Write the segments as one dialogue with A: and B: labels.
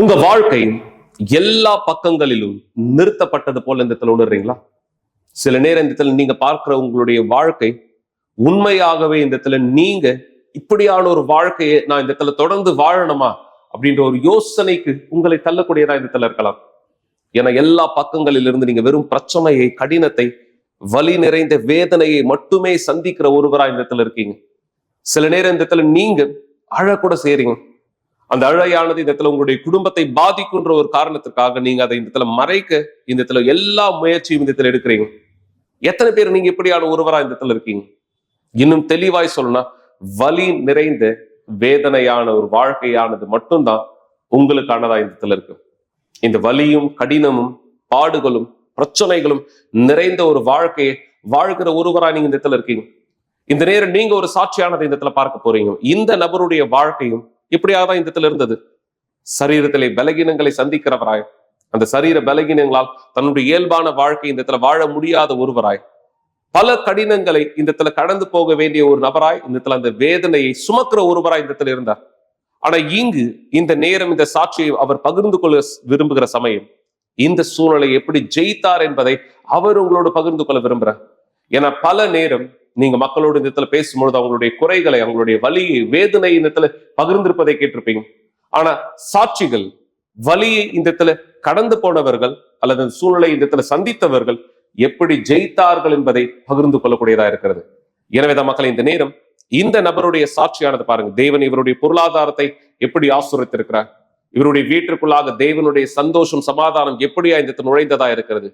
A: உங்க வாழ்க்கை எல்லா பக்கங்களிலும் நிறுத்தப்பட்டது போல இந்த இடத்துல உணர்றீங்களா? சில நேரம் இந்த இடத்துல நீங்க பார்க்கிற உங்களுடைய வாழ்க்கை உண்மையாகவே இந்த இடத்துல நீங்க இப்படியான ஒரு வாழ்க்கையை நான் இந்த இடத்துல தொடர்ந்து வாழணுமா அப்படின்ற ஒரு யோசனைக்கு உங்களை தள்ளக்கூடியதா இந்த இடத்துல இருக்கலாம். ஏன்னா எல்லா பக்கங்களிலிருந்து நீங்க வெறும் பிரச்சனையை, கடினத்தை, வலி நிறைந்த வேதனையை மட்டுமே சந்திக்கிற ஒருவரா இந்த இடத்துல இருக்கீங்க. சில நேரம் இந்த இடத்துல நீங்க அழக்கூட செய்றீங்க. அந்த அழையானது இந்த இடத்துல உங்களுடைய குடும்பத்தை பாதிக்குன்ற ஒரு காரணத்துக்காக நீங்க அதை இந்த இடத்துல மறைக்க இந்த இடத்துல எல்லா முயற்சியும் இந்த இடத்துல எடுக்கிறீங்க. எத்தனை பேர் நீங்க இப்படியான ஒருவரா இந்த இடத்துல இருக்கீங்க? இன்னும் தெளிவாய் சொல்லணும்னா, வலி நிறைந்த வேதனையான ஒரு வாழ்க்கையானது மட்டும்தான் உங்களுக்கானதா இந்த இடத்துல இருக்கு. இந்த வலியும் கடினமும் பாடுகளும் பிரச்சனைகளும் நிறைந்த ஒரு வாழ்க்கையை வாழ்கிற ஒருவரா நீங்க இந்த இடத்துல இருக்கீங்க. இந்த நேரம் நீங்க ஒரு சாட்சியானதை இந்த இடத்துல பார்க்க போறீங்க. இந்த நபருடைய வாழ்க்கையும் இப்படியாதான் இந்த இடத்துல இருந்தது. சரீரத்திலே பலகீனங்களை சந்திக்கிறவராய், அந்த சரீர பலகீனங்களால் தன்னுடைய இயல்பான வாழ்க்கை இந்த இடத்துல வாழ முடியாத ஒருவராய், பல கடினங்களை இந்த இடத்துல கடந்து போக வேண்டிய ஒரு நபராய், இந்த இடத்துல அந்த வேதனையை சுமக்கிற ஒருவராய் இந்த இடத்துல இருந்தார். ஆனா இங்கு இந்த நேரம் இந்த சாட்சியை அவர் பகிர்ந்து கொள்ள விரும்புகிற சமயம், இந்த சூழலை எப்படி ஜெயித்தார் என்பதை அவர் உங்களோடு பகிர்ந்து கொள்ள விரும்புறார். ஏன்னா பல நேரம் நீங்க மக்களோடு இந்த இடத்துல பேசும்பொழுது அவங்களுடைய குறைகளை, அவங்களுடைய வலியை, வேதனை இந்த இடத்துல பகிர்ந்திருப்பதை கேட்டிருப்பீங்க. ஆனா சாட்சிகள் வலியை இந்த இடத்துல கடந்து போனவர்கள் அல்லது சூழலை இந்த இடத்துல சந்தித்தவர்கள் எப்படி ஜெயித்தார்கள் என்பதை பகிர்ந்து கொள்ளக்கூடியதா இருக்கிறது. எனவேதான் மக்களை, இந்த நேரம் இந்த நபருடைய சாட்சியானது பாருங்க. தேவன் இவருடைய பொருளாதாரத்தை எப்படி ஆசீர்வதித்திருக்கிறார், இவருடைய வீட்டிற்குள்ளாக தேவனுடைய சந்தோஷம், சமாதானம் எப்படியா இந்த நுழைந்ததா இருக்கிறது,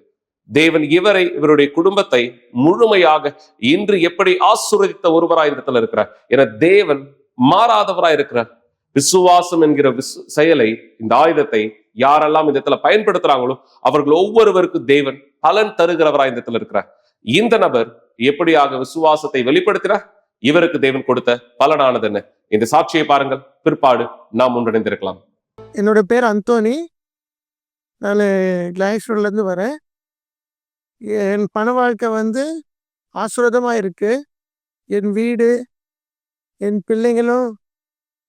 A: தேவன் இவருடைய குடும்பத்தை முழுமையாக இன்று எப்படி ஆசீர்வதித்த ஒருவராய் இந்த இடத்துல இருக்கிறார். என தேவன் மாறாதவராய் இருக்கிறார். விசுவாசம் என்கிற செயலை, இந்த ஆயுதத்தை யாரெல்லாம் இந்த இடத்துல பயன்படுத்துறாங்களோ அவர்கள் ஒவ்வொருவருக்கும் தேவன் பலன் தருகிறவராய் இந்த இடத்துல இருக்கிறார். இந்த நபர் எப்படியாக விசுவாசத்தை வெளிப்படுத்தினார், இவருக்கு தேவன் கொடுத்த பலனானது என்ன? இந்த சாட்சியை பாருங்கள், பிற்பாடு நாம் ஒன்றிணைந்திருக்கலாம்.
B: என்னோட பேர் அந்தோனி. நான் கிளாஸ்ல இருந்து வரேன். என் பண வாழ்க்கை ஆசீர்வாதமா இருக்கு. என் வீடு, என் பிள்ளைங்களும்,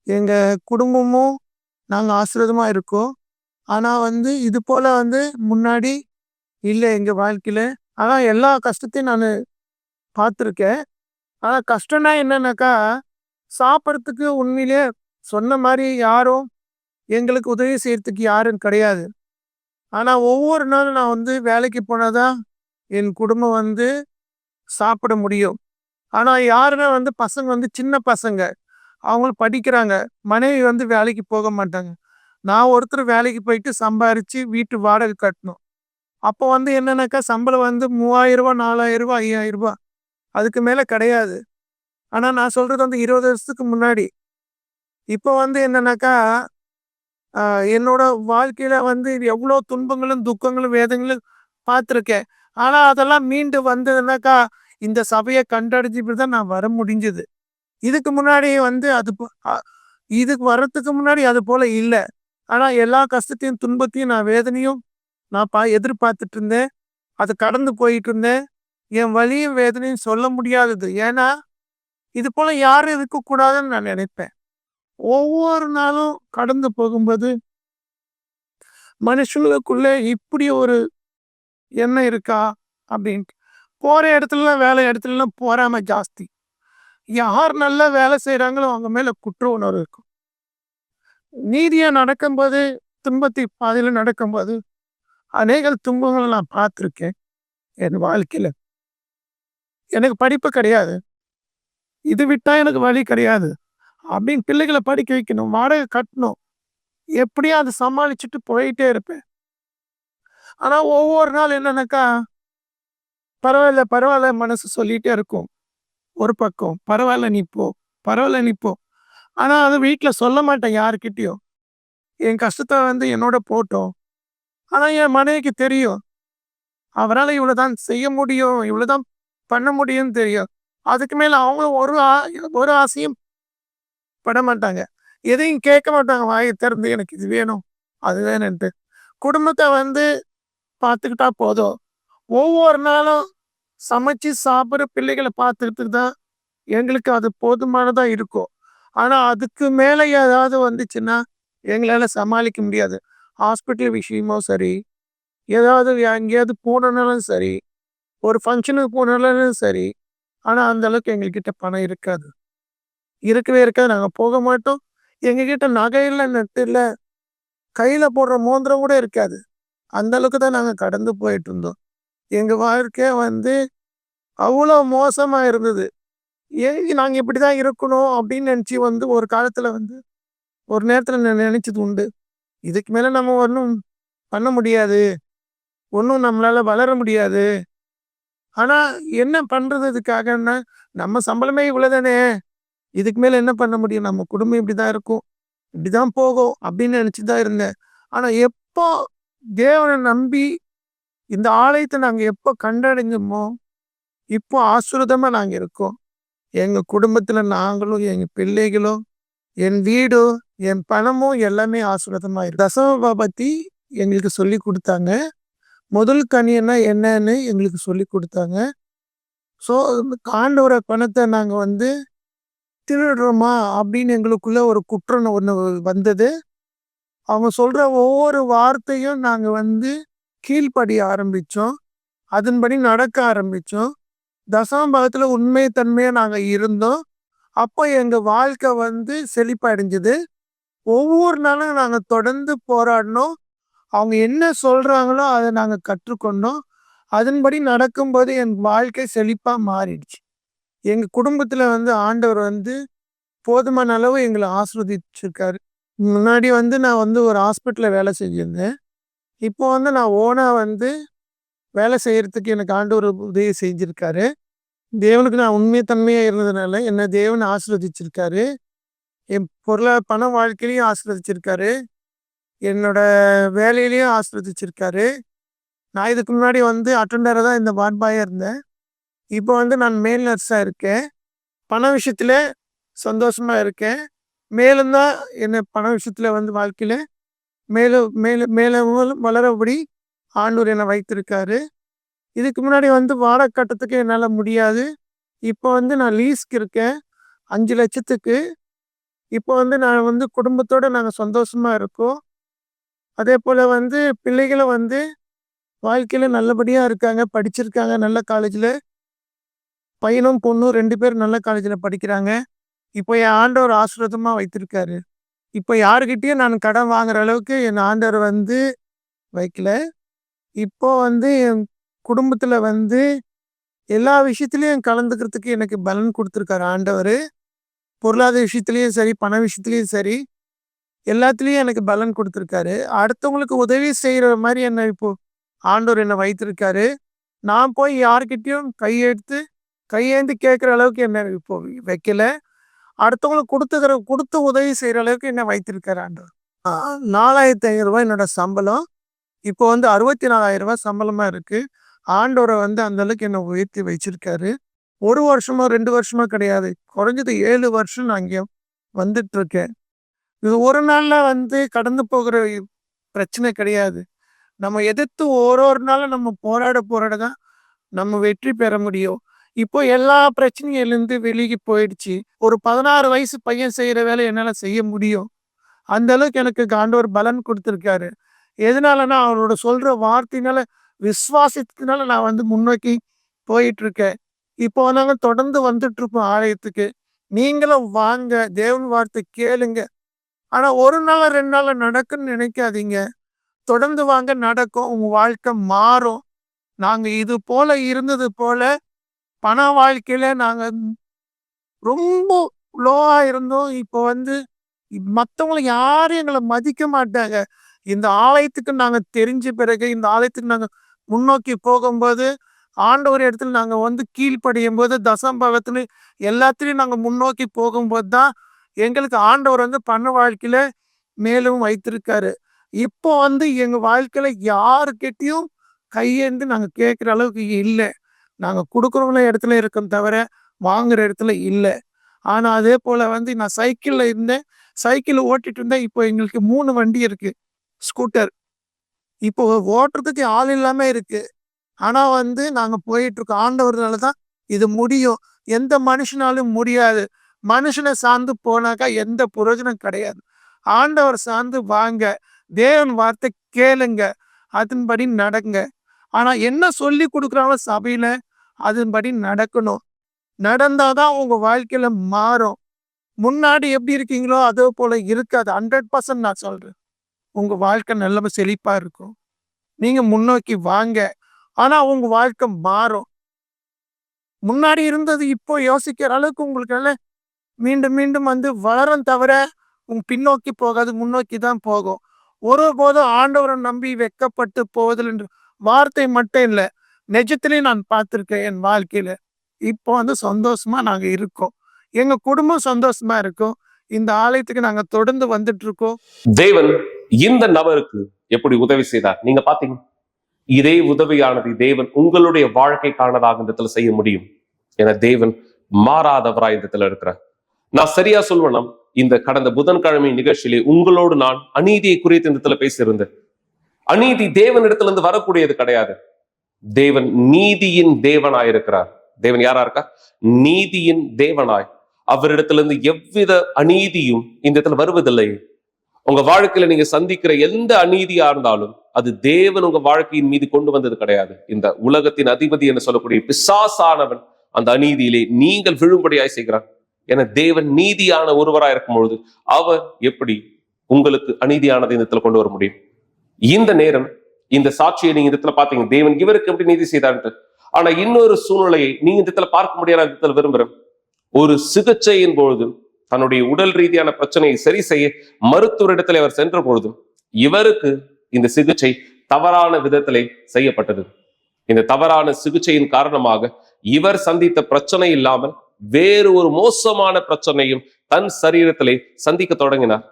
B: எங்க குடும்பமும் நாங்கள் ஆசீர்வாதமா இருக்கோம். ஆனா இது போல முன்னாடி இல்லை எங்க வாழ்க்கையில. ஆனா எல்லா கஷ்டத்தையும் நான் பார்த்துருக்கேன். ஆனா கஷ்டம்னா என்னன்னாக்கா, சாப்பிட்றதுக்கு உண்மையிலே சொன்ன மாதிரி யாரும் எங்களுக்கு உதவி செய்யறதுக்கு யாரும் கிடையாது. ஆனா ஒவ்வொரு நாளும் நான் வேலைக்கு போனாதான் என் குடும்பம் சாப்பிட முடியும். ஆனா யாருன்னா பசங்க சின்ன பசங்க, அவங்களும் படிக்கிறாங்க. மனைவி வேலைக்கு போக மாட்டாங்க. நான் ஒருத்தர் வேலைக்கு போயிட்டு சம்பாரிச்சு வீட்டு வாடகை கட்டணும். அப்போ என்னன்னாக்கா சம்பளம் 3000 ரூபா, 4000 ரூபா, 5000 ரூபா, அதுக்கு மேல கிடையாது. ஆனா நான் சொல்றது 20 வருஷத்துக்கு முன்னாடி. இப்போ என்னன்னாக்கா என்னோட வாழ்க்கையில எவ்வளோ துன்பங்களும் துக்கங்களும் வேதங்களும் பார்த்துருக்கேன். ஆனா அதெல்லாம் மீண்டு வந்ததுனாக்கா இந்த சபையை கண்டடைஞ்சிட்டு தான் நான் வர முடிஞ்சது. இதுக்கு முன்னாடி இதுக்கு வர்றதுக்கு முன்னாடி அது போல இல்லை. ஆனா எல்லா கஷ்டத்தையும் துன்பத்தையும் நான் வேதனையும் நான் எதிர்பார்த்துட்டு இருந்தேன். அது கடந்து போயிட்டு இருந்தேன். என் வலியும் வேதனையும் சொல்ல முடியாதது. ஏன்னா இது போல யாரும் இருக்கக்கூடாதுன்னு நான் நினைப்பேன். ஒவ்வொரு நாளும் கடந்து போகும்போது மனுஷங்களுக்குள்ள இப்படி ஒரு எண்ணம் இருக்கா அப்படின்ட்டு. போற இடத்துலலாம், வேலை இடத்துலலாம் போறாம ஜாஸ்தி. யார் நல்லா வேலை செய்யறாங்களோ அவங்க மேல குற்ற உணர்வு இருக்கும். நீதியா நடக்கும்போது, துன்பத்தை பாதையில நடக்கும்போது அநேக துன்பங்களை நான் பார்த்துருக்கேன் என் வாழ்க்கையில. எனக்கு படிப்பு கிடையாது, இது விட்டா எனக்கு வழி கிடையாது அப்படின்னு பிள்ளைகளை படிக்க வைக்கணும், வாடகை கட்டணும், எப்படியா அதை சமாளிச்சுட்டு போயிட்டே இருப்பேன். ஆனா ஒவ்வொரு நாள் என்னன்னாக்கா, பரவாயில்ல பரவாயில்ல மனசு சொல்லிட்டே இருக்கும். ஒரு பக்கம் பரவாயில்ல நீ போ, பரவாயில்ல நீ போ. ஆனா அது வீட்டுல சொல்ல மாட்டேன் யாருக்கிட்டையும். என் கஷ்டத்தை என்னோட போட்டோம். ஆனா என் மனைவிக்கு தெரியும், அவரால் இவ்வளவுதான் செய்ய முடியும், இவ்வளவுதான் பண்ண முடியும்னு தெரியும். அதுக்கு மேல அவங்களும் ஒரு ஆசையும் பட மாட்டாங்க, எதையும் கேட்க மாட்டாங்க வாயை திறந்து எனக்கு இது வேணும் அது வேணும்ட்டு. குடும்பத்தை பார்த்துக்கிட்டா போதும். ஒவ்வொரு நாளும் சமைச்சு சாப்பிட்ற பிள்ளைகளை பார்த்துக்கிட்டு தான் எங்களுக்கு அது போதுமானதா இருக்கும். ஆனா அதுக்கு மேல ஏதாவது வந்துச்சுன்னா எங்களால சமாளிக்க முடியாது. ஹாஸ்பிட்டல் விஷயமோ சரி, ஏதாவது எங்கேயாவது போனனாலும் சரி, ஒரு ஃபங்ஷனுக்கு போனாலும் சரி. ஆனா, அந்த அளவுக்கு எங்ககிட்ட பணம் இருக்காது. இருக்கவே இருக்காது. நாங்க போக மாட்டோம். எங்ககிட்ட நகை இல்ல, நட்டு இல்ல, கையில போடுற மோதிரம் கூட இருக்காது. அந்த அளவுக்கு தான் நாங்க கடந்து போயிட்டுருந்தோம். எங்க வாழ்க்கை வந்து அவ்வளோ மோசமா இருந்தது. நாங்க இப்படிதான் இருக்கணும் அப்படின்னு நெனச்சு வந்து ஒரு காலத்துல வந்து ஒரு நேரத்துல நான் நெனச்சது உண்டு. இதுக்கு மேல நம்ம ஒண்ணும் பண்ண முடியாது. ஒண்ணும் நம்மளால வளர முடியாது. ஆனா என்ன பண்றது இதுக்காகன்னா, நம்ம சம்பளமே இவ்வளவுதானே. இதுக்கு மேல என்ன பண்ண முடியும்? நம்ம குடும்பம் இப்படிதான் இருக்கும். இப்படிதான் போகும் அப்படின்னு நெனச்சுட்டு தான் இருந்தேன். ஆனா எப்போ தேவன நம்பி இந்த ஆலயத்த நாங்க எப்போ கண்டடைஞ்சோமோ, இப்போ ஆசீர்வாதமா நாங்க இருக்கோம். எங்க குடும்பத்துல நாங்களும், எங்க பிள்ளைகளும், என் வீடும், என் பணமும் எல்லாமே ஆசீர்வாதமா இருக்கு. தசம பத்தி எங்களுக்கு சொல்லிக் குடுத்தாங்க. முதல் கனியன்னா என்னன்னு எங்களுக்கு சொல்லிக் குடுத்தாங்க. ஸோ ஆண்டவர பணத்த நாங்க வந்து திருடுறோமா அப்படின்னு எங்களுக்குள்ள ஒரு குற்றம் ஒண்ணு வந்தது. அவங்க சொல்ற ஒவ்வொரு வார்த்தையும் நாங்க வந்து கீழ்ப்படிய ஆரம்பிச்சோம். அதன்படி நடக்க ஆரம்பிச்சோம். தசமபாகத்துல உண்மை தன்மையா நாங்க இருந்தோம். அப்போ எங்க வாழ்க்கை வந்து செழிப்படைஞ்சது. ஒவ்வொரு நாளும் நாங்க தொடர்ந்து போராடினோம். அவங்க என்ன சொல்றாங்களோ அத நாங்க கற்றுக்கொண்டோம். அதன்படி நடக்கும்போது என் வாழ்க்கை செழிப்பா மாறிடுச்சு. எங்க குடும்பத்துல வந்து ஆண்டவர் வந்து போதுமான அளவு எங்கள ஆசீர்வதிச்சிருக்காரு. முன்னாடி வந்து நான் வந்து ஒரு ஹாஸ்பிட்டல்ல வேலை செஞ்சிருந்தேன். இப்போ வந்து நான் ஓனா வந்து வேலை செய்யறதுக்கு எனக்கு ஆண்டவர் உதவி செஞ்சிருக்காரு. தேவனுக்கு நான் உண்மை தன்மையா இருந்ததுனால என்ன தேவன் ஆசீர்வதிச்சிருக்காரு. என் பண வாழ்க்கையிலயும் ஆசீர்வதிச்சிருக்காரு. என்னோட வேலையிலயும் ஆசீர்வதிச்சிருக்காரு. நான் இதுக்கு முன்னாடி வந்து அட்டெண்டரா தான் இந்த வார்ட் பாயா இருந்தேன். இப்போ வந்து நான் மேல் நர்ஸா இருக்கேன். பண விஷயத்துல சந்தோஷமா இருக்கேன். மேலும் தான் என்ன பண விஷயத்துல வந்து வாழ்க்கையில மேலும் மேலும் மேலும் வளரபடி ஆண்டவர் என்னை வைத்திருக்காரு. இதுக்கு முன்னாடி வந்து வாடகை கட்டத்துக்கு என்னால முடியாது. இப்போ வந்து நான் லீஸ்க்கு இருக்கேன். 5,00,000க்கு. இப்போ வந்து நான் வந்து குடும்பத்தோட நாங்க சந்தோஷமா இருக்கோம். அதேபோல வந்து பிள்ளைகளும் வந்து வாழ்க்கையில நல்லபடியா இருக்காங்க. படிச்சிருக்காங்க நல்ல காலேஜ்ல. பையனும், பொண்ணும் 2 பேரும் நல்ல காலேஜ்ல படிக்கிறாங்க. இப்போ என் ஆண்டவர் ஆசீர்வாதமா வைத்திருக்காரு. இப்போ யார்கிட்டயும் நான் கடன் வாங்குற அளவுக்கு என் ஆண்டவர் வந்து வைக்கல. இப்போ வந்து என் குடும்பத்துல வந்து எல்லா விஷயத்திலயும் கலந்துக்கிறதுக்கு எனக்கு பலன் குடுத்துருக்காரு ஆண்டவரு. பொருளாதார விஷயத்திலயும் சரி, பண விஷயத்திலயும் சரி, எல்லாத்துலயும் எனக்கு பலன் குடுத்துருக்காரு. அடுத்தவங்களுக்கு உதவி செய்ற மாரி என்ன இப்போ ஆண்டவர் என்ன வைத்திருக்காரு. நான் போய் யார்கிட்டயும் கையேந்தி கேட்கிற அளவுக்கு என்ன இப்போ வைக்கல. அடுத்தவங்களுக்கு குடுத்து உதவி செய்ற அளவுக்கு என்ன வைத்திருக்காரு ஆண்டவர். ரூ. 4,500 என்னோட சம்பளம். இப்போ வந்து ரூ. 64,000 சம்பளமா இருக்கு. ஆண்டவர வந்து அந்த அளவுக்கு என்ன உயர்த்தி வச்சிருக்காரு. 1 வருஷமோ, 2 வருஷமோ கிடையாது. குறைஞ்சது 7 வருஷம் நான் இங்க வந்துட்டுருக்கேன். இது ஒரு நாள்ல வந்து கடந்து போகிற பிரச்சனை கிடையாது. நம்ம எதிர்த்து ஒரு நாளும் நம்ம போராட தான் நம்ம வெற்றி பெற முடியும். இப்போ எல்லா பிரச்சனையிலிருந்து விலகி போயிடுச்சு. ஒரு 16 வயசு பையன் செய்யற வேலைய என்னால செய்ய முடியும். அந்த அளவுக்கு எனக்கு ஆண்டவர் பலன் குடுத்துருக்காரு. எதனாலன்னா, அவரோட சொல்ற வார்த்தையினால விசுவாசத்தினால நான் வந்து முன்னோக்கி போயிட்டுருக்கேன். இப்போ நாங்க தொடர்ந்து வந்துட்டுருப்போம் ஆலயத்துக்கு. நீங்களும் வாங்க, தேவன் வார்த்தை கேளுங்க. ஆனா 1 நாளா 2 நாள்ல நடக்குன்னு நினைக்காதீங்க. தொடர்ந்து வாங்க நடக்கும். உங்க வாழ்க்கை மாறும். நாங்க இது போல இருந்தது போல பண வாழ்க்கையில நாங்க ரொம்ப லோவா இருந்தோம். இப்போ வந்து மத்தவங்கள யாரும் எங்கள மதிக்க மாட்டாங்க. இந்த ஆலயத்துக்கு நாங்க தெரிஞ்ச பிறகு, இந்த ஆலயத்துக்கு நாங்க முன்னோக்கி போகும்போது, ஆண்டவர் இடத்துல நாங்க வந்து கீழ்ப்படியும்போது, தசமபாகத்துல எல்லாத்துலயும் நாங்க முன்னோக்கி போகும்போது தான், எங்களுக்கு ஆண்டவர் வந்து பண வாழ்க்கையில மேலும் வைத்திருக்காரு. இப்போ வந்து எங்க வாழ்க்கையில யாருகிட்டயும் கையேந்தி நாங்க கேட்கிற அளவுக்கு இல்ல. நாங்க குடுக்குறவங்க இடத்துல இருக்கோம் தவிர, வாங்குற இடத்துல இல்ல. ஆனா அதே போல வந்து நான் சைக்கிள்ல இருந்தேன். சைக்கிள் ஓட்டிட்டு இருந்தேன். இப்போ எங்களுக்கு 3 வண்டி இருக்கு. ஸ்கூட்டர். இப்போ ஓட்டுறதுக்கு ஆள் இல்லாம இருக்கு. ஆனா வந்து நாங்க போயிட்டுருக்கோம். ஆண்டவர்னால தான் இது முடியும். எந்த மனுஷனாலும் முடியாது. மனுஷன சார்ந்து போனாக்கா எந்த பிரயோஜனம் கிடையாது. ஆண்டவர் சார்ந்து வாங்க, தேவன் வார்த்தை கேளுங்க, அதன்படி நடங்க. ஆனா என்ன சொல்லி கொடுக்குறாங்க சபையில, அதன்படி நடக்கணும். நடந்தாதான் உங்க வாழ்க்கையில மாறும். முன்னாடி எப்படி இருக்கீங்களோ அதே போல இருக்காது. 100% நான் சொல்றேன். உங்க வாழ்க்கை நல்ல செழிப்பா இருக்கும். நீங்க முன்னோக்கி வாங்க. ஆனா உங்க வாழ்க்கை மாறும். முன்னாடி இருந்தது இப்போ யோசிக்கிற அளவுக்கு உங்களுக்கு மீண்டும் மீண்டும் வளரும் தவிர பின்னோக்கி போகாது, முன்னோக்கி தான் போகும். ஒருபோதும் ஆண்டவரை நம்பி வெட்கப்பட்டு போவதில் என்று வார்த்தை மட்டும் இல்லை, நிஜத்திலேயே நான் பார்த்திருக்கேன் என் வாழ்க்கையில. இப்போ சந்தோஷமா நாங்க இருக்கோம். எங்க குடும்பம் சந்தோஷமா இருக்கும். இந்த ஆலயத்துக்கு நாங்க தொடர்ந்து வந்துட்டு இருக்கோம்.
A: தேவன் இந்த நபருக்கு எப்படி உதவி செய்தார் நீங்க பாத்தீங்க. இதே உதவியானது தேவன் உங்களுடைய வாழ்க்கைக்கானதாக இந்த இடத்துல செய்ய முடியும். என தேவன் மாறாதவராய் இந்த இடத்துல இருக்கிறார். நான் சரியா சொல்வேனா, இந்த கடந்த புதன்கிழமை நிகழ்ச்சியிலே உங்களோடு நான் அநீதியை குறித்து இந்த இடத்துல பேசியிருந்தேன். அநீதி தேவனிடத்துல இருந்து வரக்கூடியது கிடையாது. தேவன் நீதியின் தேவனாயிருக்கிறார். தேவன் யாரா இருக்கா? நீதியின் தேவனாய். அவரிடத்திலிருந்து எவ்வித அநீதியும் இந்த இடத்துல வருவதில்லை. உங்க வாழ்க்கையில நீங்க சந்திக்கிற எந்த அநீதியா இருந்தாலும் அது தேவன் உங்க வாழ்க்கையின் மீது கொண்டு வந்தது கிடையாது. இந்த உலகத்தின் அதிபதி என்று சொல்லக்கூடிய பிசாசானவன் அந்த அநீதியிலே நீங்கள் விழும்படியாய் செய்கிறான். என தேவன் நீதியான ஒருவராய் இருக்கும் பொழுது அவர் எப்படி உங்களுக்கு அநீதியானதை இந்த இடத்துல கொண்டு வர முடியும்? இந்த நேரம் இந்த சாட்சியை நீங்க இந்த இடத்துல பாத்தீங்க, தேவன் இவருக்கு எப்படி நீதி செய்தார்ன்ட்டு. ஆனா இன்னொரு சூழ்நிலையை நீங்க இந்த இடத்துல பார்க்க முடியாத இடத்துல விரும்புறேன். ஒரு சிகிச்சையின் பொழுது தன்னுடைய உடல் ரீதியான பிரச்சனையை சரி செய்ய மருத்துவரிடத்தில் அவர் சென்ற பொழுதும் இவருக்கு இந்த சிகிச்சை தவறான விதத்திலே செய்யப்பட்டது. இந்த தவறான சிகிச்சையின் காரணமாக இவர் சந்தித்த பிரச்சனை இல்லாமல் வேறு ஒரு மோசமான பிரச்சனையும் தன் சரீரத்திலே சந்திக்க தொடங்கினார்.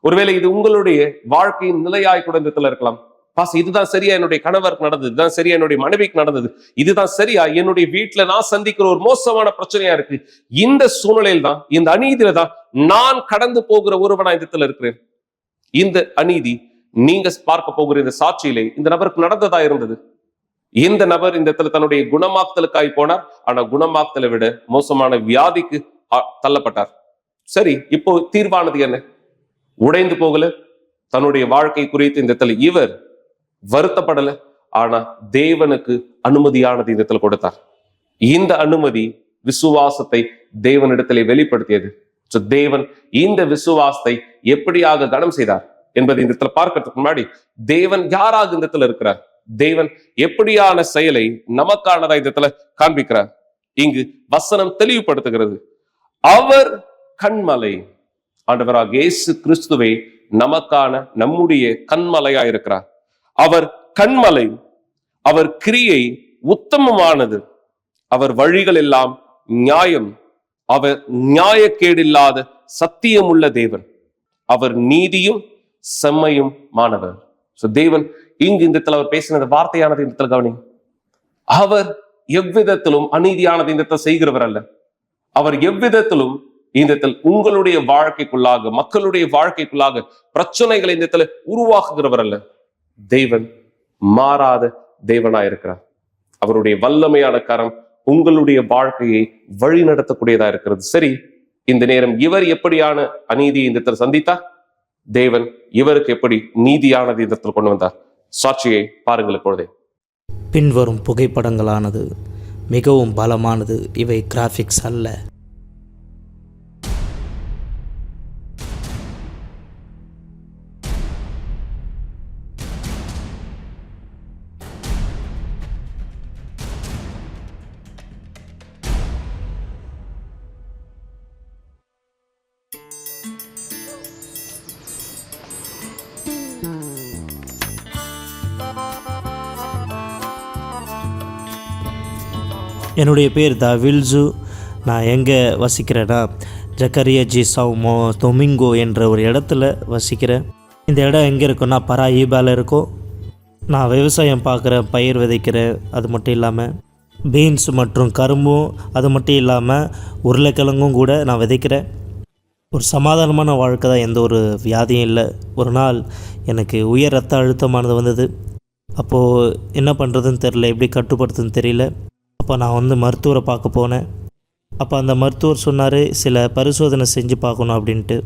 A: ஒருவேளை இது உங்களுடைய வாழ்க்கையின் நிலையாய் கூட இந்த இடத்துல இருக்கலாம். பாஸ், இதுதான் சரியா என்னுடைய கணவருக்கு நடந்தது, இதுதான் சரியா என்னுடைய மனைவிக்கு நடந்தது, இதுதான் சரியா என்னுடைய வீட்டுல நான் சந்திக்கிற ஒரு மோசமான பிரச்சனையா இருக்கு. இந்த சூழ்நிலையில் தான், இந்த அநீதியில தான் நான் கடந்து போகிற ஒருவனா இந்த இடத்துல இருக்கிறேன். இந்த அநீதி நீங்க பார்க்க போகிற இந்த சாட்சியிலே இந்த நபருக்கு நடந்ததா இருந்தது. இந்த நபர் இந்த இடத்துல தன்னுடைய குணமாக்குதலுக்காய் போனார். ஆனா குணமாக்குதலை விட மோசமான வியாதிக்கு தள்ளப்பட்டார். சரி, இப்போ தீர்வானது என்ன? உடைந்து போகல. தன்னுடைய வாழ்க்கை குறித்து இந்த இடத்துல இவர் வருத்தப்படல. ஆனா தேவனுக்கு அனுமதியானது இந்த இடத்துல கொடுத்தார். இந்த அனுமதி விசுவாசத்தை தேவனிடத்திலே வெளிப்படுத்தியது. தேவன் இந்த விசுவாசத்தை எப்படியாக கனம் செய்தார் என்பதை இந்த இடத்துல பார்க்கறதுக்கு முன்னாடி தேவன் யாராக இந்த இடத்துல இருக்கிறார், தேவன் எப்படியான செயலை நமக்கானதா இந்த இடத்துல காண்பிக்கிறார். இங்கு வசனம் தெளிவுபடுத்துகிறது. அவர் கண்மலை. ஆண்டவராக இயேசு கிறிஸ்துவே நமக்கான நம்முடைய கண்மலையா இருக்கிறார். அவர் கண்மலை. அவர் கிரியை உத்தமமானது. அவர் வழிகள் எல்லாம் நியாயம். அவர் நியாயக்கேடில்லாத சத்தியமுள்ள தேவன். அவர் நீதியும் செம்மையும் மாணவர். தேவன் இங்கு இந்த இடத்துல அவர் பேசினது வார்த்தையானது இந்த இடத்துல கவனி. அவர் எவ்விதத்திலும் அநீதியானது இந்த இடத்துல செய்கிறவர் அல்ல. அவர் எவ்விதத்திலும் இந்த இடத்தில் உங்களுடைய வாழ்க்கைக்குள்ளாக, மக்களுடைய வாழ்க்கைக்குள்ளாக பிரச்சனைகளை இந்த இடத்துல உருவாக்குகிறவர் அல்ல. தேவன் மாறாத தேவனா இருக்கிறார். அவருடைய வல்லமையான கரம் உங்களுடைய வாழ்க்கையை வழி நடத்தக்கூடியதா இருக்கிறது. சரி, இந்த நேரம் இவர் எப்படியான அநீதியை இந்த இடத்துல சந்தித்தார், தேவன் இவருக்கு எப்படி நீதியானது இந்த இடத்துல கொண்டு வந்தார். சாட்சியை பாருங்கள் இப்பொழுதே.
C: பின்வரும் புகைப்படங்களானது மிகவும் பலமானது. இவை கிராபிக்ஸ் அல்ல. என்னுடைய பேர் வில்சு. நான் எங்கே வசிக்கிறேன்னா ஜக்கரியா ஜி சவுமோ தொமிங்கோ என்ற ஒரு இடத்துல வசிக்கிறேன். இந்த இடம் எங்கே இருக்குன்னா பராஈபாவில் இருக்கும். நான் விவசாயம் பார்க்குறேன், பயிர் விதைக்கிறேன். அது மட்டும் இல்லாமல் பீன்ஸ் மற்றும் கரும்பும், அது மட்டும் இல்லாமல் உருளைக்கிழங்கும் கூட நான் விதைக்கிறேன். ஒரு சமாதானமான வாழ்க்கை தான், எந்த ஒரு வியாதியும் இல்லை. ஒரு நாள் எனக்கு உயர் ரத்த அழுத்தமானது வந்தது. அப்போது என்ன பண்ணுறதுன்னு தெரியல, எப்படி கட்டுப்படுத்துன்னு தெரியல. அப்போ நான் மருத்துவரை பார்க்க போனேன். அப்போ அந்த மருத்துவர் சொன்னார், சில பரிசோதனை செஞ்சு பார்க்கணும் அப்படின்ட்டு.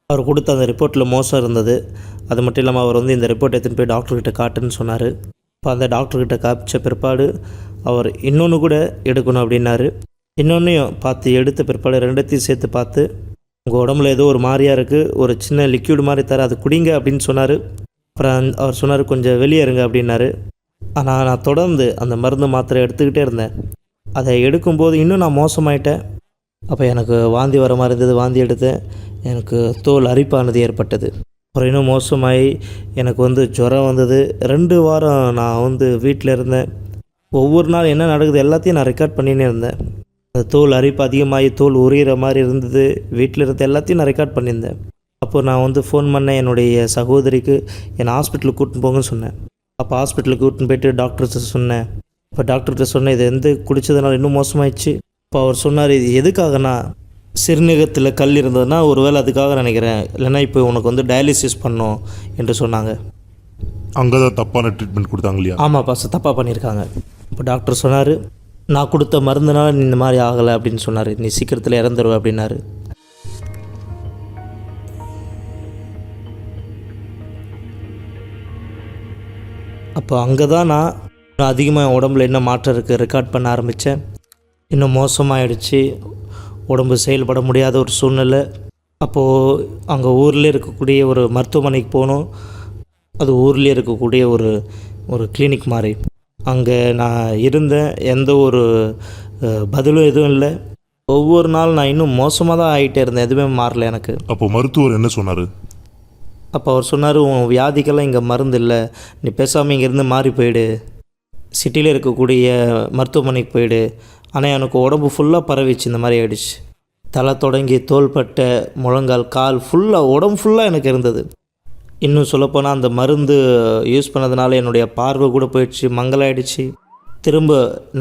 C: அவர் கொடுத்த அந்த ரிப்போர்ட்டில் மோசம் இருந்தது. அது மட்டும் இல்லாமல் அவர் வந்து இந்த ரிப்போர்ட் எடுத்துன்னு போய் டாக்டர்கிட்ட காட்டுன்னு சொன்னார். இப்போ அந்த டாக்டர்கிட்ட காமிச்ச பிற்பாடு அவர் இன்னொன்று கூட எடுக்கணும் அப்படின்னாரு. இன்னொன்றையும் பார்த்து எடுத்த பிற்பாடு ரெண்டத்தையும் சேர்த்து பார்த்து, உங்கள் உடம்புல ஏதோ ஒரு மாதிரியாக இருக்குது, ஒரு சின்ன லிக்யூடு மாதிரி தர, அது குடிங்க அப்படின்னு சொன்னார். அப்புறம் அவர் சொன்னார் கொஞ்சம் வெளியே இருங்க அப்படின்னாரு. ஆனால் நான் தொடர்ந்து அந்த மருந்து மாத்திரை எடுத்துக்கிட்டே இருந்தேன். அதை எடுக்கும்போது இன்னும் நான் மோசமாயிட்டேன். அப்போ எனக்கு வாந்தி வர மாதிரி இருந்தது. வாந்தி எடுத்தேன். எனக்கு தோல் அரிப்பானது ஏற்பட்டது. அப்புறம் இன்னும் மோசமாகி எனக்கு வந்து ஜுரம் வந்தது. 2 வாரம் நான் வந்து வீட்டில் இருந்தேன். ஒவ்வொரு நாள் என்ன நடக்குது எல்லாத்தையும் நான் ரெக்கார்ட் பண்ணினே இருந்தேன். அந்த தோல் அரிப்பு அதிகமாகி தோல் உரிகிற மாதிரி இருந்தது. வீட்டில் இருந்த எல்லாத்தையும் நான் ரெக்கார்ட் பண்ணியிருந்தேன். அப்போது நான் வந்து ஃபோன் பண்ணேன் என்னுடைய சகோதரிக்கு, என்னை ஹாஸ்பிட்டலுக்கு கூட்டின்னு போங்கன்னு சொன்னேன். அப்போ ஹாஸ்பிட்டலுக்கு கூட்டின்னு போய்ட்டு டாக்டர்கிட்ட சொன்னேன். இப்போ டாக்டர்கிட்ட சொன்னேன் இது எந்த குடித்ததுனால இன்னும் மோசமாயிடுச்சு. இப்போ அவர் சொன்னார், இது எதுக்காகனா சிறுநீரகத்தில் கல் இருந்ததுன்னா ஒருவேளை அதுக்காக நினைக்கிறேன், இல்லைன்னா இப்போ உனக்கு வந்து டயாலிசிஸ் பண்ணோம் என்று சொன்னாங்க.
D: அங்கே தான் தப்பான ட்ரீட்மெண்ட் கொடுத்தாங்க இல்லையா?
C: ஆமாம் பாஸ், தப்பாக பண்ணியிருக்காங்க. இப்போ டாக்டர் சொன்னார், நான் கொடுத்த மருந்துனால நீ இந்த மாதிரி ஆகலை அப்படின்னு சொன்னார். நீ சீக்கிரத்தில் இறந்துருவ அப்படின்னாரு. அப்போ அங்கே தான் நான் அதிகமாக என் உடம்புல என்ன மாற்றம் இருக்குது ரெக்கார்ட் பண்ண ஆரம்பித்தேன். இன்னும் மோசமாகிடுச்சு. உடம்பு செயல்பட முடியாத ஒரு சூழ்நிலை. அப்போது அங்கே ஊரில் இருக்கக்கூடிய ஒரு மருத்துவமனைக்கு போனோம். அது ஊர்லேயே இருக்கக்கூடிய ஒரு கிளினிக் மாதிரி. அங்கே நான் இருந்தேன். எந்த ஒரு பதிலும் எதுவும் இல்லை. ஒவ்வொரு நாள் நான் இன்னும் மோசமாக தான் ஆகிட்டே இருந்தேன். எதுவுமே மாறல எனக்கு.
D: அப்போ மருத்துவர் என்ன சொன்னார்?
C: அப்போ அவர் சொன்னார், உன் வியாதிக்கெல்லாம் இங்கே மருந்து இல்லை, நீ பேசாமல் இங்கேருந்து மாறி போயிடு, சிட்டியில் இருக்கக்கூடிய மருத்துவமனைக்கு போயிடு. ஆனால் எனக்கு உடம்பு ஃபுல்லாக பரவிச்சு. இந்த மாதிரி ஆகிடுச்சு. தலை தொடங்கி தோள்பட்டை, முழங்கால், கால் ஃபுல்லாக, உடம்பு ஃபுல்லாக எனக்கு இருந்தது. இன்னும் சொல்லப்போனால் அந்த மருந்து யூஸ் பண்ணதுனால என்னுடைய பார்வை கூட போயிடுச்சு, மங்கலாயிடுச்சு. திரும்ப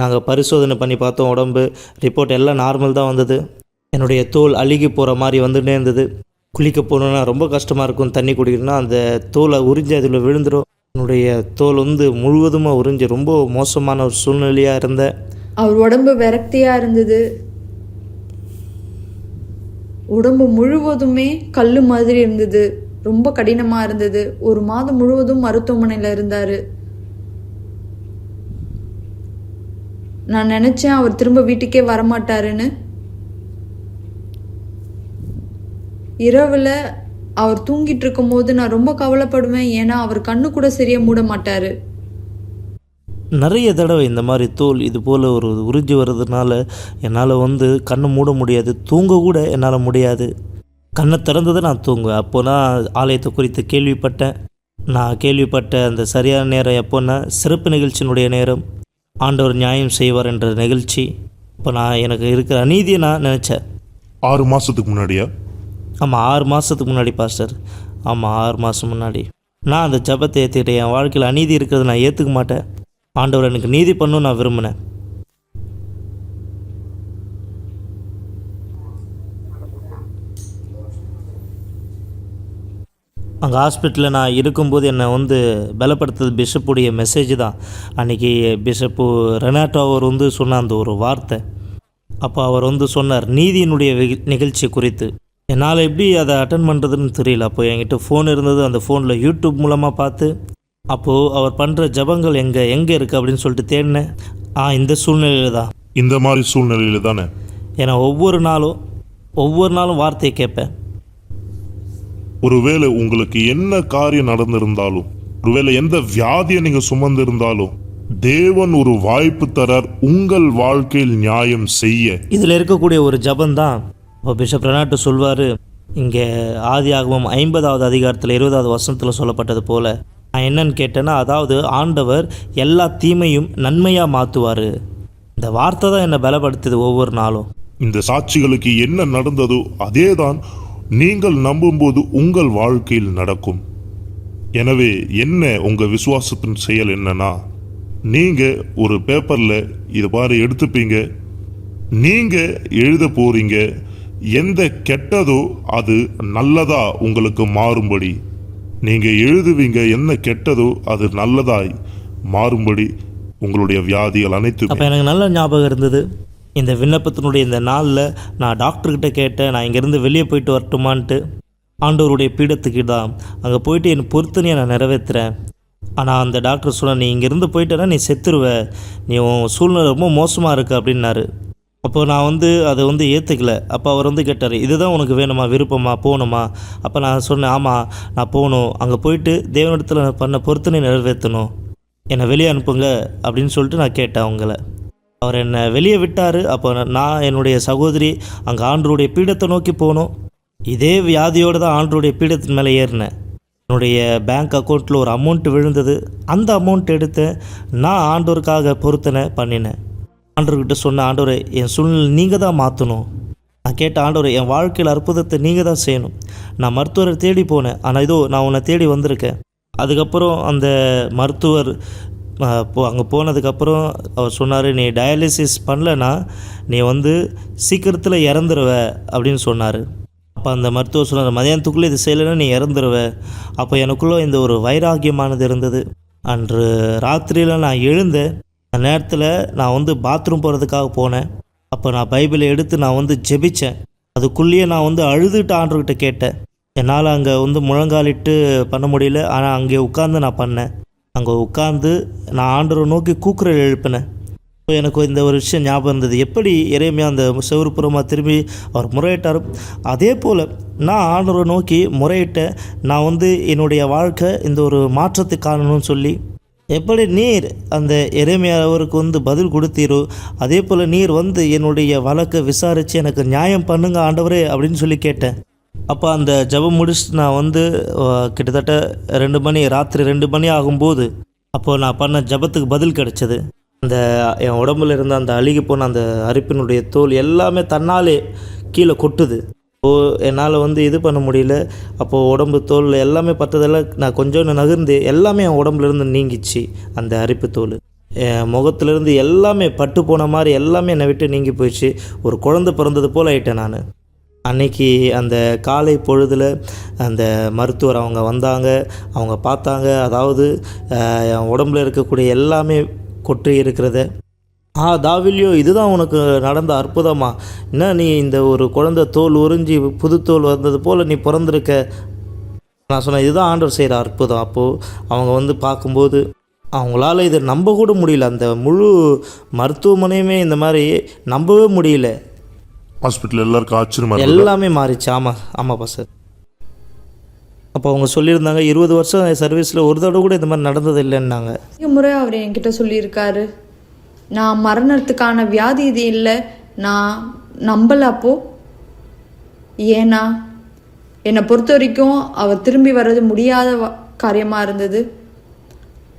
C: நாங்கள் பரிசோதனை பண்ணி பார்த்தோம். உடம்பு ரிப்போர்ட் எல்லாம் நார்மல் தான் வந்தது. என்னுடைய தோல் அழுகி போகிற மாதிரி வந்துட்டே இருந்தது. குளிக்க போகணுன்னா ரொம்ப கஷ்டமாக இருக்கும். தண்ணி குடிக்கணும்னா அந்த தோலை உறிஞ்சி அதில் விழுந்துடும். என்னுடைய தோல் வந்து முழுவதுமாக உறிஞ்சி ரொம்ப மோசமான ஒரு சூழ்நிலையாக இருந்தேன்.
E: அவர் உடம்பு விரக்தியாக இருந்தது. உடம்பு முழுவதுமே கல் மாதிரி இருந்தது. ரொம்ப கடினமாக இருந்தது. 1 மாதம் முழுவதும் மருத்துவமனையில் இருந்தார். நான் நினச்சேன் அவர் திரும்ப வீட்டுக்கே வரமாட்டாருன்னு. இரவில் அவர் தூங்கிட்டு இருக்கும்போது நான் ரொம்ப கவலைப்படுவேன். ஏன்னா அவர் கண்ணு கூட சரியாக மூட மாட்டார்.
C: நிறைய தடவை இந்த மாதிரி தோல் இது போல் ஒரு உறிஞ்சி வர்றதுனால என்னால் வந்து கண்ணை மூட முடியாது, தூங்க கூட என்னால் முடியாது. கண்ணை திறந்ததை நான் தூங்குவேன். அப்போ நான் ஆலயத்தை குறித்து கேள்விப்பட்டேன். நான் கேள்விப்பட்ட அந்த சரியான நேரம் எப்போன்னா சிறப்பு நிகழ்ச்சியினுடைய நேரம், ஆண்டவர் நியாயம் செய்வார் என்ற நிகழ்ச்சி. இப்போ நான் எனக்கு இருக்கிற அநீதியை நான் நினச்சேன்.
D: 6 மாதத்துக்கு முன்னாடியா?
C: ஆமாம், 6 மாதத்துக்கு முன்னாடி பாஸ்டர். ஆமாம், 6 மாதம் முன்னாடி நான் அந்த ஜபத்தை ஏற்றுக்கிட்டேன். என் வாழ்க்கையில் அநீதி இருக்கிறது நான் ஏற்றுக்க மாட்டேன். ஆண்டவர் எனக்கு நீதி பண்ணணும்னு நான் விரும்பினேன். அங்கே ஹாஸ்பிட்டலில் நான் இருக்கும்போது என்னை வந்து பலப்படுத்துறது பிஷப்புடைய மெசேஜ் தான். அன்றைக்கி பிஷப்பு ரெனாட்டோ அவர் வந்து சொன்ன அந்த ஒரு வார்த்தை. அப்போ அவர் வந்து சொன்னார் நீதியினுடைய நிகழ்ச்சி குறித்து. என்னால் எப்படி அதை அட்டன் பண்ணுறதுன்னு தெரியல. அப்போ என்கிட்ட ஃபோன் இருந்தது. அந்த ஃபோனில் யூடியூப் மூலமாக பார்த்து அப்போது அவர் பண்ணுற ஜபங்கள் எங்கே இருக்குது அப்படின்னு சொல்லிட்டு தேடினேன். இந்த சூழ்நிலையில் தான்,
D: இந்த மாதிரி சூழ்நிலையில் தானே.
C: ஏன்னா ஒவ்வொரு நாளும் வார்த்தையை கேட்பேன்.
D: ஒருவேளை உங்களுக்கு என்ன காரியம் நடந்திருந்தாலும், ஒருவேளை எந்த வியாதியை நீங்கள் சுமந்திருந்தாலும், தேவன் ஒரு வாய்ப்பு தரார் உங்கள் வாழ்க்கையில் நியாயம் செய்ய.
C: இதில் இருக்கக்கூடிய ஒரு ஜபந்தான் இப்போ பிஷப் ரெனாட்டோ சொல்வார். இங்கே ஆதியாகமம் 50வது அதிகாரத்தில் 20வது வசனத்தில் சொல்லப்பட்டது போல் நான் என்னன்னு கேட்டேன்னா, அதாவது ஆண்டவர் எல்லா தீமையும் நன்மையாக மாற்றுவார். இந்த வார்த்தை தான் என்னை பலப்படுத்துது ஒவ்வொரு நாளும்.
D: இந்த சாட்சிகளுக்கு என்ன நடந்ததோ அதே தான் நீங்கள் நம்பும்போது உங்கள் வாழ்க்கையில் நடக்கும். எனவே என்ன உங்கள் விசுவாசத்தின் செயல் என்னன்னா, நீங்கள் ஒரு பேப்பரில் இது மாதிரி எடுத்துப்பீங்க. நீங்கள் எழுத போகிறீங்க, எந்த கெட்டதோ அது நல்லதா உங்களுக்கு மாறும்படி நீங்கள் எழுதுவீங்க. என்ன கெட்டதோ அது நல்லதாய் மாறும்படி உங்களுடைய வியாதிகள் அனைத்து.
C: அப்போ எனக்கு நல்ல ஞாபகம் இருந்தது. இந்த விண்ணப்பத்தினுடைய இந்த நாளில் நான் டாக்டர்கிட்ட கேட்டேன், நான் இங்கேருந்து வெளியே போயிட்டு வரட்டுமான்ட்டு. ஆண்டவருடைய பீடத்துக்கு தான் அங்கே போயிட்டு என் பொருத்தனையை நான் நிறைவேற்றுறேன். ஆனால் அந்த டாக்டர் சொன்ன, நீ இங்கேருந்து போயிட்டேன்னா நீ செத்துருவ, நீ உன் சூழ்நிலை ரொம்ப மோசமாக இருக்கு அப்படின்னாரு. அப்போ நான் அதை ஏற்றுக்கல. அப்போ அவர் கேட்டார், இதுதான் உனக்கு வேணுமா, விருப்பமா, போகணுமா? அப்போ நான் சொன்னேன், ஆமாம் நான் போகணும், அங்கே போயிட்டு தேவனிடத்தில் நான் பண்ண பொருத்தனை நிறைவேற்றணும், என்னை வெளியே அனுப்புங்க அப்படின்னு சொல்லிட்டு நான் கேட்டேன் அவங்கள. அவர் என்னை வெளியே விட்டார். அப்போ நான் என்னுடைய சகோதரி அங்கே ஆண்டவருடைய பீடத்தை நோக்கி போகணும். இதே வியாதியோடு தான் ஆண்டவருடைய பீடத்தின் மேலே ஏறினேன். என்னுடைய பேங்க் அக்கௌண்ட்டில் ஒரு அமௌண்ட் விழுந்தது. அந்த அமௌண்ட் எடுத்து நான் ஆண்டவருக்காக பொருத்தனை பண்ணினேன். ஆண்டவர்கிட்ட சொன்ன, ஆண்டவரை என் சூழ்நிலை நீங்கள் தான் மாற்றணும். நான் கேட்ட, ஆண்டவரை என் வாழ்க்கையில் அற்புதத்தை நீங்கள் தான் செய்யணும். நான் மருத்துவரை தேடி போனேன், ஆனால் இதோ நான் உன்னை தேடி வந்திருக்கேன். அதுக்கப்புறம் அந்த மருத்துவர் அங்கே போனதுக்கப்புறம் அவர் சொன்னார், நீ டயாலிசிஸ் பண்ணலைன்னா நீ சீக்கிரத்தில் இறந்துருவ அப்படின்னு சொன்னார். அப்போ அந்த மருத்துவர் சொன்னார், மதியானத்துக்குள்ளே இது செய்யலைன்னா நீ இறந்துருவ. அப்போ எனக்குள்ளே இந்த ஒரு வைராக்கியமானது இருந்தது. அன்று ராத்திரியில் நான் எழுந்தேன். அந்த நேரத்தில் நான் பாத்ரூம் போகிறதுக்காக போனேன். அப்போ நான் பைபிளை எடுத்து நான் ஜெபித்தேன். அதுக்குள்ளேயே நான் அழுதுட்டு ஆண்டவர்கிட்ட கேட்டேன். என்னால் அங்கே முழங்காலிட்டு பண்ண முடியல, ஆனால் அங்கே உட்காந்து நான் பண்ணேன். அங்கே உட்காந்து நான் ஆண்டவரை நோக்கி கூக்குரல் எழுப்பினேன். இப்போ எனக்கு இந்த ஒரு விஷயம் ஞாபகம் இருந்தது. எப்படி எரேமியா அந்த செவுறுப்புறமாக திரும்பி அவர் முறையிட்டார், அதே போல் நான் ஆண்டவரை நோக்கி முறையிட்டேன். நான் என்னுடைய வாழ்க்கை இந்த ஒரு மாற்றத்தை காணணும்னு சொல்லி, எப்படி நீர் அந்த எரேமியாவருக்கு பதில் கொடுத்தீரோ அதே போல் நீர் என்னுடைய வழக்கை விசாரித்து எனக்கு நியாயம் பண்ணுங்க ஆண்டவரே அப்படின்னு சொல்லி கேட்டேன். அப்போ அந்த ஜெபம் முடிச்சுட்டு நான் கிட்டத்தட்ட 2 மணி, ராத்திரி 2 மணி ஆகும்போது அப்போது நான் பண்ண ஜெபத்துக்கு பதில் கிடச்சிது. அந்த என் உடம்புல இருந்த அந்த அழுகி போன அந்த அரிப்பினுடைய தோல் எல்லாமே தன்னாலே கீழே கொட்டுது. என்னால் இது பண்ண முடியல. அப்போது உடம்பு தோல் எல்லாமே பற்றதெல்லாம் நான் கொஞ்சம் நகர்ந்து எல்லாமே என் உடம்புலேருந்து நீங்கிச்சு. அந்த அரிப்பு தோல் என் முகத்துலேருந்து எல்லாமே பட்டு போன மாதிரி எல்லாமே என்னை விட்டு நீங்கி போயிடுச்சு. ஒரு குழந்தை பிறந்தது போல் ஆயிட்டேன் நான். அன்னைக்கு அந்த காலை பொழுதில் அந்த மருத்துவர் அவங்க வந்தாங்க, அவங்க பார்த்தாங்க. அதாவது என் உடம்புல இருக்கக்கூடிய எல்லாமே கொட்டி இருக்கிறத, தாவில்யோ இதுதான் உனக்கு நடந்த அற்புதமா, என்ன நீ இந்த ஒரு குழந்தை தோல் உறிஞ்சி புது தோல் வந்தது போல் நீ பிறந்திருக்க. நான் சொன்னேன், இதுதான் ஆண்டவர் செய்கிற அற்புதம். அப்போது அவங்க பார்க்கும்போது அவங்களால இதை நம்ப கூட முடியல. அந்த முழு மருத்துவமனையுமே இந்த மாதிரி நம்பவே முடியல.
D: ஹாஸ்பிட்டல் எல்லாருக்கும் ஆச்சரியமாக
C: எல்லாமே மாறிச்சு. ஆமாப்பா சார். அப்போ அவங்க சொல்லியிருந்தாங்க, 20 வருஷம் சர்வீஸில் ஒரு தடவை கூட இந்த மாதிரி நடந்தது இல்லைன்னாங்க.
E: முறை அவர் என்கிட்ட சொல்லியிருக்காரு, நான் மரணத்துக்கான வியாதி இது இல்லை, நான் நம்பல. அப்போ ஏன்னா என்னை பொறுத்த வரைக்கும் அவர் திரும்பி வர்றது முடியாத காரியமாக இருந்தது.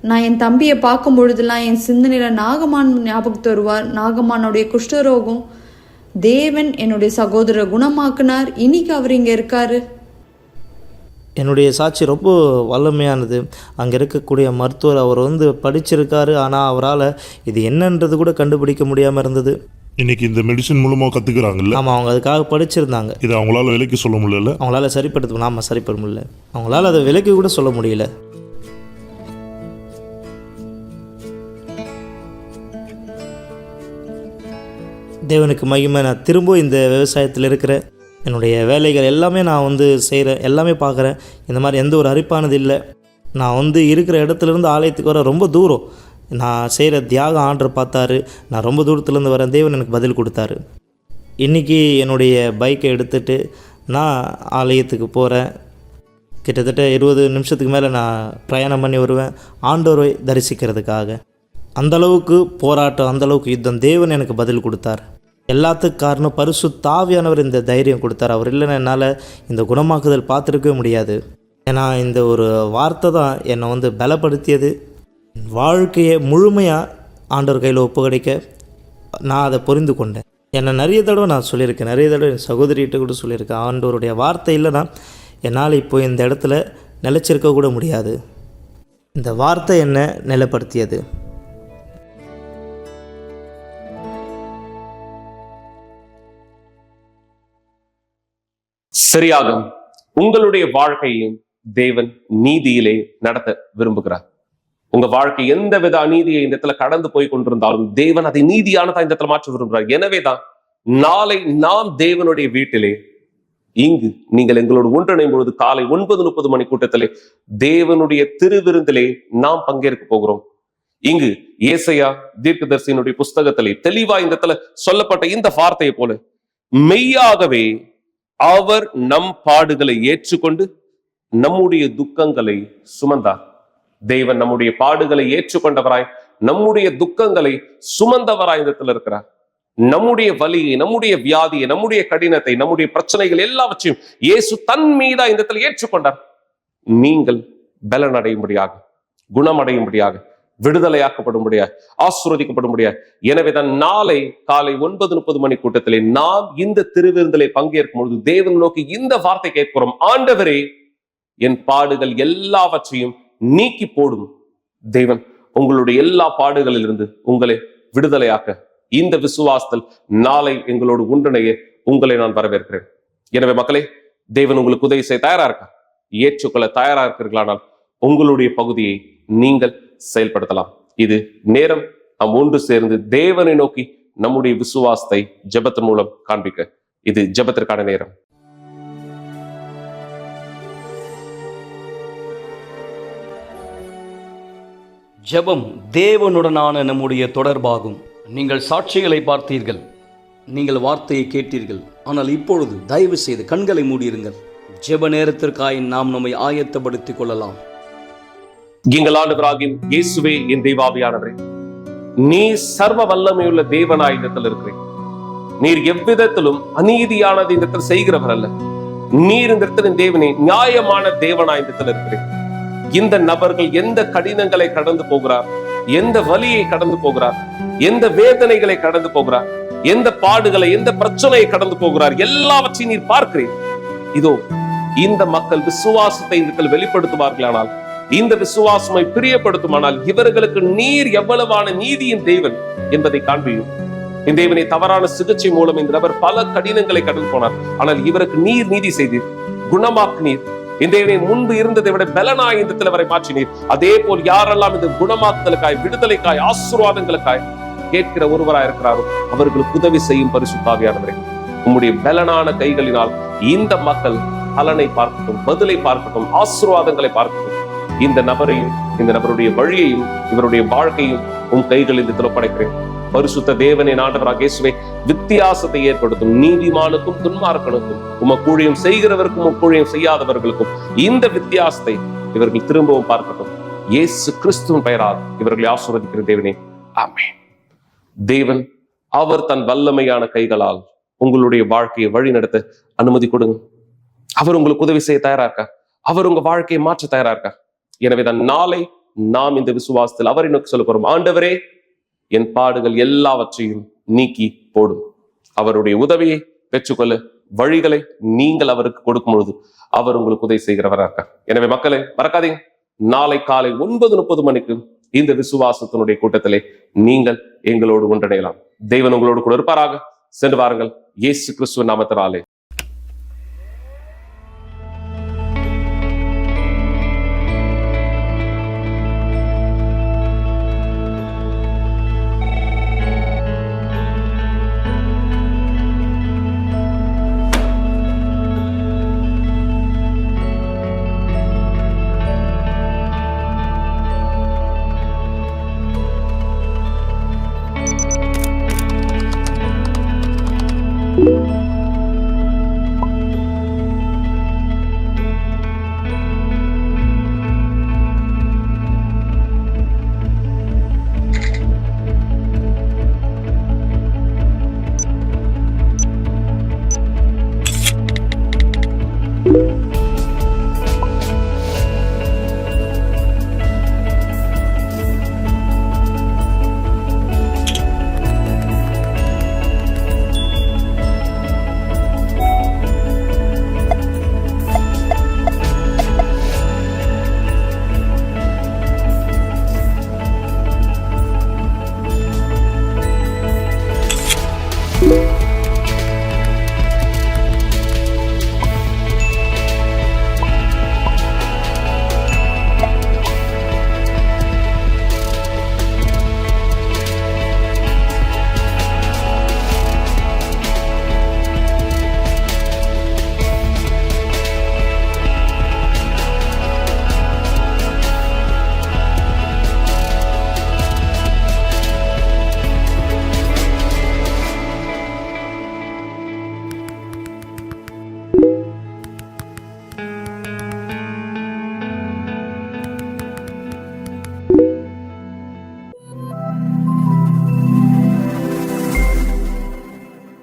E: நான் என் தம்பியை பார்க்கும் பொழுதுலாம் என் சிந்தனையில் நாகமான் ஞாபகத்து வருவார். நாகமானுடைய குஷ்டரோகம் தேவன் என்னுடைய சகோதரரை குணமாக்குனார். இன்னைக்கு அவர் இங்கே இருக்காரு.
C: என்னுடைய சாட்சி ரொம்ப வல்லமையானது. அங்கே இருக்கக்கூடிய மருத்துவர் அவர் படிச்சிருக்காரு, ஆனால் அவரால் இது என்னன்றது கூட கண்டுபிடிக்க முடியாமல் இருந்தது.
D: இன்னைக்கு இந்த மெடிசன் மூலமாக கற்றுக்குறாங்கல்ல.
C: ஆமாம், அவங்க அதுக்காக படிச்சிருந்தாங்க.
D: இதை அவங்களால விலைக்கு சொல்ல முடியல.
C: அவங்களால சரிப்படுத்த, ஆமாம் சரிப்பட முடியல. அவங்களால அதை விலைக்கு கூட சொல்ல முடியல. தேவனுக்கு மகிமை. நான் திரும்ப இந்த விவசாயத்தில் இருக்கிற என்னுடைய வேலைகள் எல்லாமே நான் செய்கிறேன், எல்லாமே பார்க்குறேன். இந்த மாதிரி எந்த ஒரு அரிப்பானது இல்லை. நான் இருக்கிற இடத்துலேருந்து ஆலயத்துக்கு வர ரொம்ப தூரம். நான் செய்கிற தியாகம் ஆண்டவர் பார்த்தாரு. நான் ரொம்ப தூரத்துலேருந்து வரேன், தேவன் எனக்கு பதில் கொடுத்தாரு. இன்றைக்கி என்னுடைய பைக்கை எடுத்துகிட்டு நான் ஆலயத்துக்கு போகிறேன். கிட்டத்தட்ட 20 நிமிஷத்துக்கு மேலே நான் பிரயாணம் பண்ணி வருவேன் ஆண்டவரை தரிசிக்கிறதுக்காக. அந்தளவுக்கு போராட்டம், அந்தளவுக்கு யுத்தம். தேவன் எனக்கு பதில் கொடுத்தார். எல்லாத்துக்கும் காரணம் பரிசுத்த ஆவியானவர் இந்த தைரியம் கொடுத்தார். அவர் இல்லைன்னா என்னால் இந்த குணமாக்குதல் பார்த்துருக்கவே முடியாது. ஏன்னா இந்த ஒரு வார்த்தை தான் என்னை பலப்படுத்தியது. வாழ்க்கையை முழுமையாக ஆண்டவர் கையில் ஒப்புக்கொடுக்க நான் அதை புரிந்து கொண்டேன். என்னை நிறைய தடவை நான் சொல்லியிருக்கேன், நிறைய தடவை என் சகோதரிகிட்ட கூட சொல்லியிருக்கேன். ஆண்டவருடைய வார்த்தை இல்லைன்னா என்னால் இப்போ இந்த இடத்துல நிலச்சிருக்க கூட முடியாது. இந்த வார்த்தை என்னை நிலைப்படுத்தியது.
A: சரியாக உங்களுடைய வாழ்க்கையும் தேவன் நீதியிலே நடத்த விரும்புகிறார். உங்க வாழ்க்கை எந்த வித அநீதியை இந்த இடத்துல கடந்து போய் கொண்டிருந்தாலும் தேவன் அதை நீதியானதா இந்த இடத்துல மாற்ற விரும்புகிறார். எனவேதான் நாளை நாம் தேவனுடைய வீட்டிலே இங்கு நீங்கள் எங்களோடு ஒன்றிணையும் பொழுது காலை 9:30 மணி கூட்டத்திலே தேவனுடைய திருவிருந்திலே நாம் பங்கேற்க போகிறோம். இங்கு ஏசாயா தீர்க்கதரிசியினுடைய புஸ்தகத்திலே தெளிவா இந்த இடத்துல சொல்லப்பட்ட இந்த வார்த்தையை போல மெய்யாகவே அவர் நம் பாடுகளை ஏற்றுக்கொண்டு நம்முடைய துக்கங்களை சுமந்தார். தேவன் நம்முடைய பாடுகளை ஏற்றுக்கொண்டவராய் நம்முடைய துக்கங்களை சுமந்தவராய் இந்த இடத்துல இருக்கிறார். நம்முடைய வலியை, நம்முடைய வியாதியை, நம்முடைய கடினத்தை, நம்முடைய பிரச்சனைகள் எல்லாவற்றையும் இயேசு தன் மீதா இந்த இடத்துல ஏற்றுக்கொண்டார். நீங்கள் பலன் அடையும்படியாக, குணமடையும்படியாக, விடுதலையாக்கப்படும்படியாக, ஆசீர்வதிக்கப்படும்படியாக. எனவேதான் நாளை காலை 9:30 மணி கூட்டத்திலே நாம் இந்த திருவிருந்திலே பங்கேற்கும் பொழுது தேவன் நோக்கி இந்த வார்த்தை கேட்கிறோம். ஆண்டவரே, என் பாடுகள் எல்லாவற்றையும் நீக்கி போடும். தேவன் உங்களுடைய எல்லா பாடுகளிலிருந்து உங்களை விடுதலையாக்க இந்த விசுவாசத்தில் நாளை எங்களோடு ஒன்றிணைய உங்களை நான் வரவேற்கிறேன். எனவே மக்களே, தேவன் உங்களுக்கு உதவி செய்ய தயாரா இருக்கா? ஏற்றுக்கொள்ள தயாரா இருக்கிறீர்களானால் உங்களுடைய பகுதியை நீங்கள் செயல்படுத்தலாம். இது நேரம் நாம் ஒன்று சேர்ந்து தேவனை நோக்கி நம்முடைய விசுவாசத்தை ஜெபத்தின் மூலம் காண்பிக்க. இது ஜெபத்திற்கான நேரம்.
F: ஜெபம் தேவனுடனான நம்முடைய தொடர்பாகும். நீங்கள் சாட்சிகளை பார்த்தீர்கள், நீங்கள் வார்த்தையை கேட்டீர்கள். ஆனால் இப்பொழுது தயவு செய்து கண்களை மூடியிருங்கள். ஜெப நேரத்திற்காய் நாம் நம்மை ஆயத்தப்படுத்திக் கொள்ளலாம்.
A: எங்கள் ஆண்டவராகிய இயேசுவே, என் தெய்வாவியானவரே, நீ சர்வ வல்லமையுள்ள தேவனாய் இடத்தில் இருக்கிறேன். நீர் எவ்விதத்திலும் அநீதியானது இந்த இடத்தில் செய்கிறவர் அல்ல. நீர் இந்த இடத்துல தேவனே நியாயமான தேவனாய் இந்த இடத்தில் இருக்கிறேன். இந்த நபர்கள் எந்த கடினங்களை கடந்து போகிறார், எந்த வலியை கடந்து போகிறார், எந்த வேதனைகளை கடந்து போகிறார், எந்த பாடுகளை, எந்த பிரச்சனையை கடந்து போகிறார், எல்லாவற்றையும் நீர் பார்க்கிறேன். இதோ இந்த மக்கள் விசுவாசத்தை இந்த வெளிப்படுத்துவார்களானால், இந்த விசுவாசமை பிரியப்படுத்துமானால், இவர்களுக்கு நீர் எவ்வளவான நீதியின் தேவன் என்பதை காண்பியும். இந்த தேவனை தவறான சிகிச்சை மூலம் இந்த நபர் பல கடினங்களை கடந்து போனார். ஆனால் இவருக்கு நீர் நீதி செய்தீர், குணமாக்கினீர். இந்த தேவனை முன்பு இருந்ததை விட பலனாய் இந்த தலைவரை மாற்றினீர். அதே போல் யாரெல்லாம் இந்த குணமாக்குதலுக்காய், விடுதலைக்காய், ஆசீர்வாதங்களுக்காய் கேட்கிற ஒருவராய் இருக்கிறாரோ அவர்களுக்கு உதவி செய்யும் பரிசுத்த ஆவியானவரே, உம்முடைய பலனான கைகளினால் இந்த மக்கள் பலனை பார்க்கட்டும், பதிலை பார்க்கட்டும், ஆசீர்வாதங்களை பார்க்கட்டும். இந்த நபரையும், இந்த நபருடைய வழியையும், இவருடைய வாழ்க்கையும் உம் கைகளில் இந்த ஒப்படைக்கிறேன். பரிசுத்த தேவனை ஆண்டவராக இயேசுவே, வித்தியாசத்தை ஏற்படுத்தும். நீதிமானுக்கும் துன்மார்க்கனுக்கும், உமக்கூழியம் செய்கிறவருக்கும் உமக்கூழியம் செய்யாதவர்களுக்கும் இந்த வித்தியாசத்தை இவர்கள் திரும்பவும் பார்க்கட்டும். இயேசு கிறிஸ்துவின் பெயரால் இவர்களை ஆசீர்வதிக்கிற தேவனே, ஆமென். தேவன் அவர் தன் வல்லமையான கைகளால் உங்களுடைய வாழ்க்கையை வழி நடத்த அனுமதி கொடுங்க. அவர் உங்களுக்கு உதவி செய்ய தயாரா இருக்கா? அவர் உங்க வாழ்க்கையை மாற்ற தயாரா இருக்கா? எனவேதான் நாளை நாம் இந்த விசுவாசத்தில் அவரை நோக்கி சொல்ல போறோம். ஆண்டவரே, என் பாடுகள் எல்லாவற்றையும் நீக்கி போடும். அவருடைய உதவியை பெற்றுக்கொள்ள வழிகளை நீங்கள் அவருக்கு கொடுக்கும் பொழுது அவர் உங்களுக்கு உதவி செய்கிறவரா இருக்கார். எனவே மக்களே, மறக்காதீங்க, நாளை காலை 9:30 மணிக்கு இந்த விசுவாசத்தினுடைய கூட்டத்திலே நீங்கள் எங்களோடு ஒன்றிணையலாம். தேவன் உங்களோடு கூட இருப்பாராக. சென்று வாருங்கள். இயேசு கிறிஸ்துவின் நாமத்தினாலே.